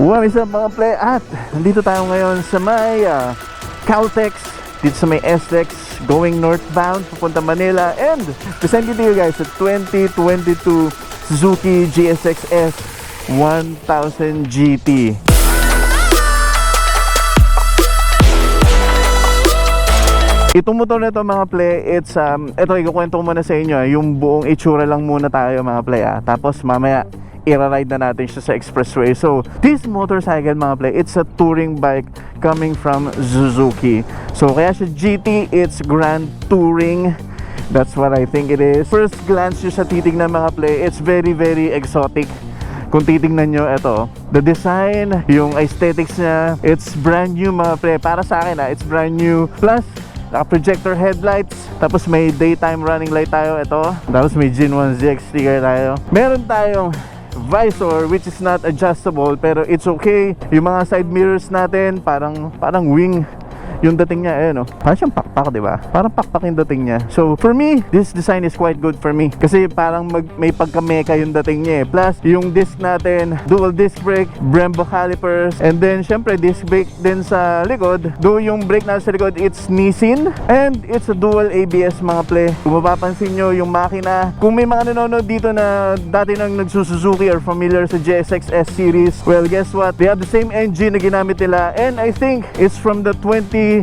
What is up mga play? At nandito tayo ngayon sa may Caltex, dito sa may SLEX, going northbound papunta Manila, and presenting to you guys the 2022 Suzuki GSX-S 1000 GT. Itong motor na ito mga play, it's ito ikukwento ko muna sa inyo yung buong itsura lang muna tayo mga play tapos mamaya i-ride na natin siya sa expressway. So this motorcycle mga play, it's a touring bike coming from Suzuki. So kaya siya GT, it's Grand Touring. That's what I think it is. First glance nyo sa titignan mga play, it's very very exotic. Kung titignan nyo, ito, the design, yung aesthetics niya, it's brand new mga play. Para sa akin it's brand new. Plus projector headlights, tapos may daytime running light tayo, ito, tapos may Gen 1 ZX sticker tayo. Meron tayong visor which is not adjustable pero it's okay. Yung mga side mirrors natin parang wing yung dating niya, no? Parang siyang pakpak, di ba? Parang pakpak yung dating niya. So for me, this design is quite good for me kasi parang may pagka-mecha yung dating niya Plus yung disc natin, dual disc brake, Brembo calipers, and then syempre disc brake din sa likod. Do yung brake na sa likod, it's Nissin, and it's a dual ABS mga play. Kung mapapansin nyo yung makina, kung may mga nanonood dito na dati nang nagsusuzuki or familiar sa GSX-S series, well guess what? They have the same engine na ginamit nila, and I think it's from the 2005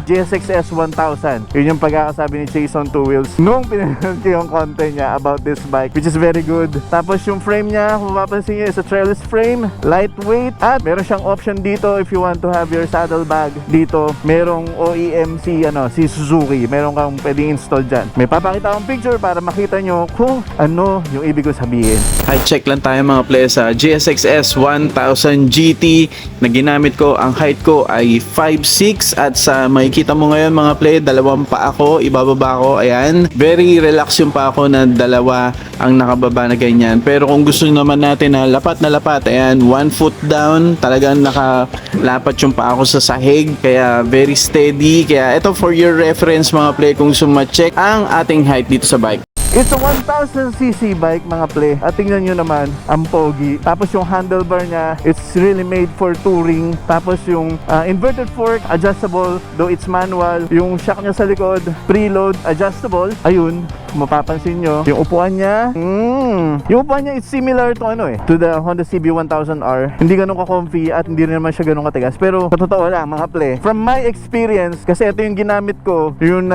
GSX-S 1000. Yun yung pagkakasabi ni Jason Two Wheels nung pinanood ko yung content niya about this bike, which is very good. Tapos yung frame niya, kung mapapansin nyo, is a trellis frame, lightweight, at meron siyang option dito if you want to have your saddle bag dito. Merong OEM si Suzuki, meron kang pwedeng install dyan. May papakita akong picture para makita nyo kung ano yung ibig ko sabihin. Height check lang tayo mga play sa GSX-S 1000 GT na ginamit ko. Ang height ko ay 5'6", at sa makikita mo ngayon mga play, dalawang pa ako, ibababa ko, ayan. Very relax yung pa ako na dalawa ang nakababa na ganyan. Pero kung gusto naman natin na lapat, ayan, 1 foot down, talagang nakalapat yung pa ako sa sahig, kaya very steady. Kaya ito for your reference mga play, kung suma-check ang ating height dito sa bike. It's a 1000cc bike mga play. At tingnan nyo naman, ang pogi. Tapos yung handlebar niya, it's really made for touring. Tapos yung inverted fork, adjustable, though it's manual. Yung shock niya sa likod, preload, adjustable. Ayun, kung mapapansin nyo, yung upuan niya, yung upuan niya is similar to to the Honda CB1000R. Hindi ganun ka-comfy at hindi rin naman siya ganun katigas. Pero sa totoo lang mga play, from my experience, kasi ito yung ginamit ko, yung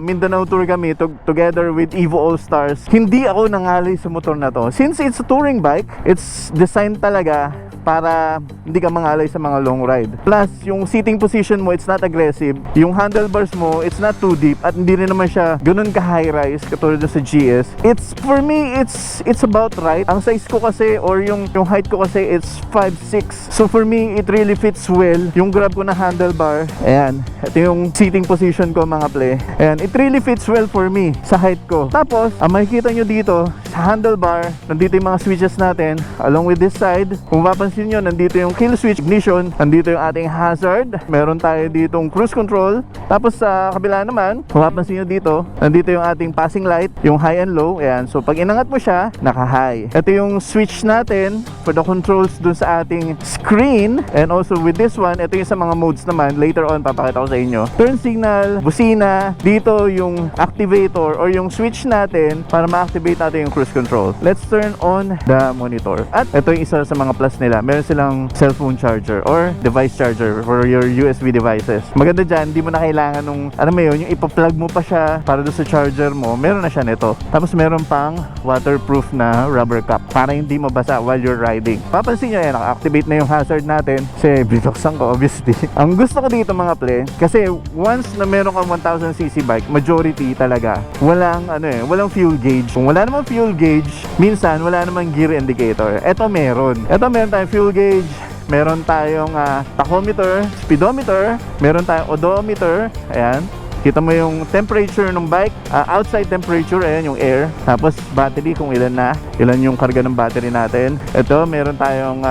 Mindanao tour kami together with Evo All Stars, hindi ako nangalay sa motor na to. Since it's a touring bike, it's designed talaga para hindi ka mangalay sa mga long ride. Plus, yung seating position mo, it's not aggressive. Yung handlebars mo, it's not too deep. At hindi rin naman siya ganun ka-high rise katulad sa GS. For me, it's about right. Ang size ko kasi, or yung height ko kasi, it's 5'6". So for me, it really fits well. Yung grab ko na handlebar, ayan. Ito yung seating position ko mga play. Ayan, it really fits well for me sa height ko. Tapos, ang makikita nyo dito, sa handlebar, nandito yung mga switches natin. Along with this side, kung mapapansin nyo, nandito yung kill switch, ignition, nandito yung ating hazard, meron tayo ditong cruise control. Tapos sa kabila naman, kung mapapansin nyo dito, nandito yung ating passing light, yung high and low. Ayan, so pag inangat mo siya, naka-high. Ito yung switch natin for the controls dun sa ating screen. And also with this one, ito yung sa mga modes naman, later on papakita ko sa inyo. Turn signal, busina, dito yung activator or yung switch natin para ma-activate natin yung cruise control. Let's turn on the monitor. At ito yung isa sa mga plus nila. Meron silang cellphone charger or device charger for your USB devices. Maganda dyan, hindi mo na kailangan nung, yung ipa-plug mo pa siya para doon sa charger mo. Meron na siya nito. Tapos meron pang waterproof na rubber cap para hindi mabasa while you're riding. Papansin nyo yan, naka-activate na yung hazard natin. Kasi binuksan ko obviously. Ang gusto ko dito mga play, kasi once na meron kang 1000cc bike, majority talaga, walang fuel gauge. Kung wala namang fuel gauge, minsan wala namang gear indicator. Ito meron tayong fuel gauge, meron tayong tachometer, speedometer, meron tayong odometer, ayan. Kita mo yung temperature ng bike, outside temperature, ayan yung air. Tapos battery, kung ilan yung karga ng battery natin. Ito, meron tayong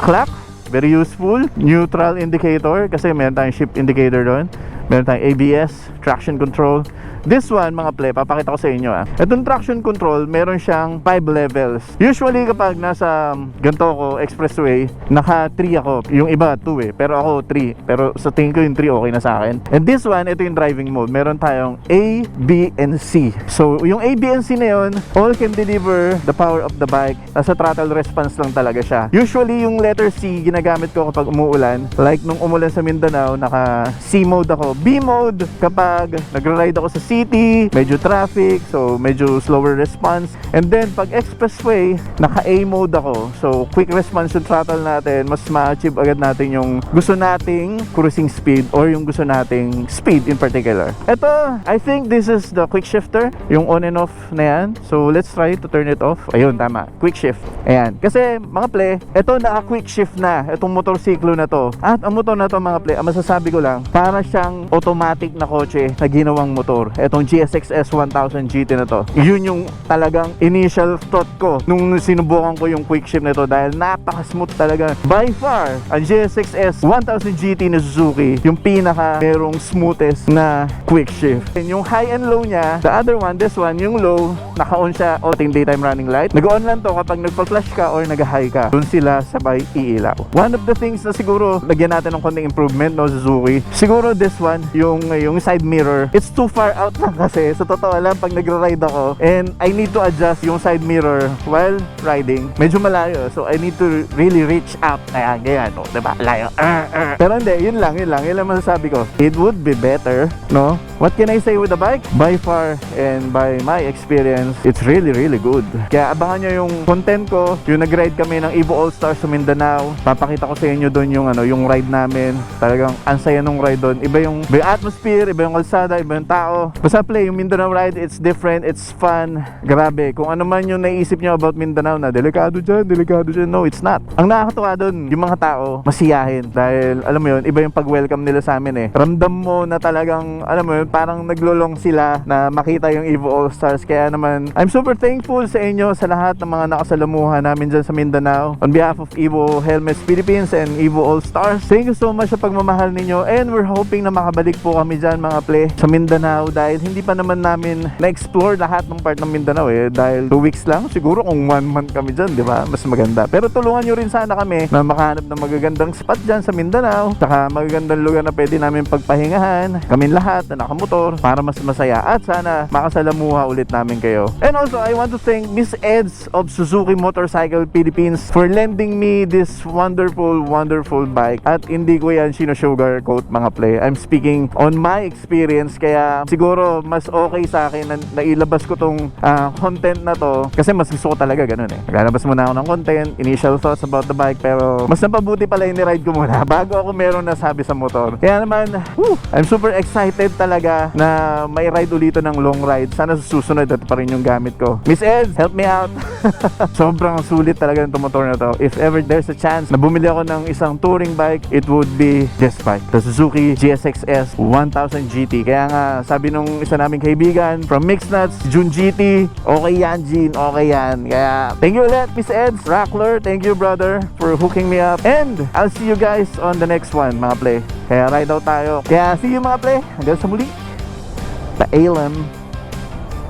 clock, very useful. Neutral indicator, kasi meron tayong shift indicator doon. Meron tayong ABS, traction control, This one, mga ple, papakita ko sa inyo Itong traction control, meron siyang 5 levels. Usually kapag nasa ganito ako, expressway, naka 3 ako. Yung iba 2 pero ako 3. Pero sa tingin ko yung 3 okay na sa akin. And this one, ito yung driving mode. Meron tayong A, B, and C. So, yung A, B, and C na yun, all can deliver the power of the bike. Nasa throttle response lang talaga siya. Usually, yung letter C, ginagamit ko kapag umuulan. Like, nung umulan sa Mindanao, naka C mode ako. B mode, kapag nagra-ride ako sa city, medyo traffic, so medyo slower response. And then, pag expressway, naka A mode ako. So, quick response yung throttle natin, mas ma-achieve agad natin yung gusto nating cruising speed or yung gusto nating speed in particular. Ito, I think this is the quick shifter, yung on and off na yan. So, let's try to turn it off. Ayun, tama. Quick shift. Ayan. Kasi, mga ple, ito naka-quick shift na. Itong motorsiklo na to. At ang motor na to, mga ple, ang masasabi ko lang, para siyang automatic na kotse na ginawang motor. Itong GSX-S 1000 GT na to. Yun yung talagang initial thought ko nung sinubukan ko yung quick shift na to dahil napaka-smooth talaga. By far, ang GSX-S 1000 GT na Suzuki, yung pinaka merong smoothest na quick shift. And yung high and low niya, the other one, this one, yung low, naka-on siya o ting daytime running light. Nag-on lang to kapag nagpa-flash ka or nag-high ka. Doon sila sabay iilaw. One of the things na siguro lagyan natin ng konting improvement no Suzuki, siguro this one, yung side mirror, it's too far out lang kasi sa totoo lang pag nagra-ride ako and I need to adjust yung side mirror while riding. Medyo malayo. So I need to really reach up. Ayan, ganyan to, diba? Layo. Pero hindi, yun lang masasabi ko. It would be better, no? What can I say with the bike? By far and by my experience, it's really, really good. Kaya abangan nyo yung content ko, yung nag-ride kami ng Evo All Stars sa Mindanao. Papakita ko sa inyo doon yung ride namin. Talagang ansaya nung ride doon. Iba yung atmosphere, iba yung kalsada, iba yung tao. Basta play, yung Mindanao ride, it's different, it's fun. Grabe, kung ano man yung naisip nyo about Mindanao na delikado dyan. No, it's not. Ang nakakatuwa doon, yung mga tao, masiyahin. Dahil, alam mo yun, iba yung pag-welcome nila sa amin Ramdam mo na talagang, alam mo yun, parang naglulong sila na makita yung Evo All Stars. Kaya naman, I'm super thankful sa inyo, sa lahat ng mga nakasalamuha namin dyan sa Mindanao. On behalf of Evo Helmets Philippines and Evo All Stars, thank you so much sa pagmamahal ninyo. And we're hoping na makabalik po kami dyan, mga ple, sa Mindanao. Dahil hindi pa naman namin na-explore lahat ng part ng Mindanao Dahil 2 weeks lang, siguro kung 1 month kami dyan, di ba? Mas maganda. Pero tulungan nyo rin sana kami na makahanap ng magagandang spot dyan sa Mindanao. Saka magagandang lugar na pwede namin pagpahingahan. Kami lahat na nakamotor para mas masaya. At sana makasalamuha ulit namin kayo. And also, I want to thank Miss Eds of Suzuki Motorcycle Philippines for lending me this wonderful, wonderful bike. At hindi ko yan sino-sugarcoat, mga play. I'm speaking on my experience. Kaya siguro mas okay sa akin na nailabas ko tong content na to. Kasi mas gusto ko talaga ganun Naglalabas muna ako ng content, initial thoughts about the bike. Pero mas napabuti pala yung niride ko muna bago ako meron nasabi sa motor. Kaya naman, I'm super excited talaga na may ride ulito ng long ride. Sana sa susunod ito pa rin yung gamit ko. Miss Ed, help me out. Sobrang sulit talaga ng motor na to. If ever there's a chance na bumili ako ng isang touring bike, it would be this bike, the Suzuki GSX-S 1000 GT. Kaya nga, sabi nung isa naming kaibigan from Mixed Nuts, Jun GT, okay yan, Jean, okay yan. Kaya, thank you ulit, Miss Ed, Rackler, thank you, brother, for hooking me up. And, I'll see you guys on the next one, mga play. Kaya ride out tayo. Kaya, see you, mga play. Hanggang sa muli. Paalam.